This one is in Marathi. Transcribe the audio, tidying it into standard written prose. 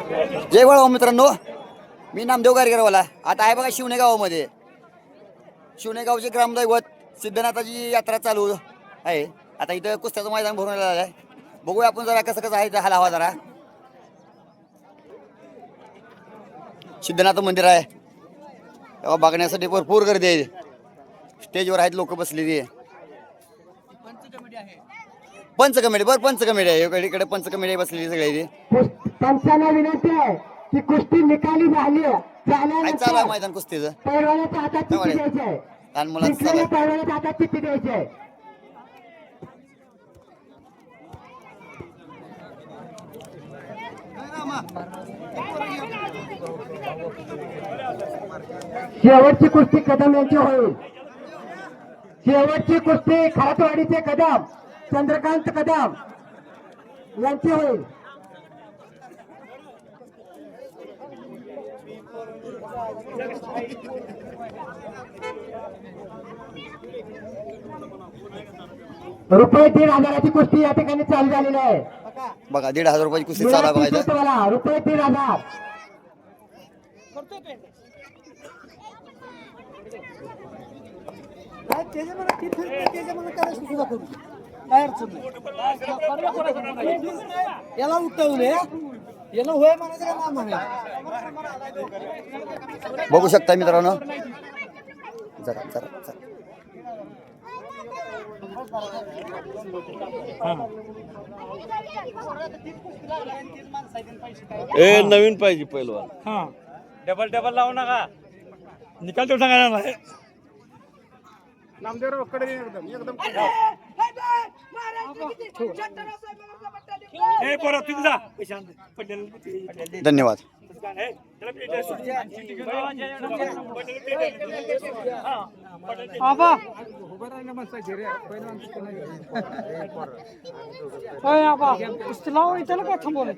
जय वळवा मित्रांनो, मी नामदेव गारगेरवाला. आता आहे बघा शिवणे गावामध्ये. शिवणे गावचे ग्रामदैवत सिद्धनाथाची यात्रा चालू आहे. आता इथं कुस्त्याचं मैदान भरून आलेलं आहे. बघूया आपण जरा कसं कसं आहे इथं हाल हवा जरा. सिद्धनाथ मंदिर आहे तेव्हा बघण्यासाठी भरपूर गर्दी आहे. स्टेजवर आहेत लोक बसलेली आहे. पंच कमिटी बरं, पंच कमिटी आहे इकडे. पंच कमिटी बसलेली सगळी. पंचांना विनंती आहे की कुस्ती निकाली झाली चालू आहे मैदान कुस्तीचं. पैलवानाच्या हातात चिठ्ठी द्यायची आहे. लहान मुलांचं चालू आहे. पैलवानाच्या हातात चिठ्ठी द्यायची आहे. शेवटची कुस्ती कदम यांची होईल. शेवटची कुस्ती खरातवाडीचे कदम चंद्रकांत कदम यांची होईल. रुपये 1,500ची कुस्ती या ठिकाणी चालू झालेली आहे. बघा 1,500 रुपयाची कुस्ती चालू आहे बघायचं. रुपये 3,000. याला उठवले याला होय म्हणायचं का ना म्हणायचं. बघू शकता मित्रांनो. जरा जरा जरा ए नवीन पाहिजे पहिलवान. हा डबल डबल लावू नका. निकाल तो सांगायला नाही. नामदेवराव कडे एकदम ए पोरा तुम्ही जा. धन्यवाद. आबा होय आबा कुस्ती लावा इथं का थांबवलं.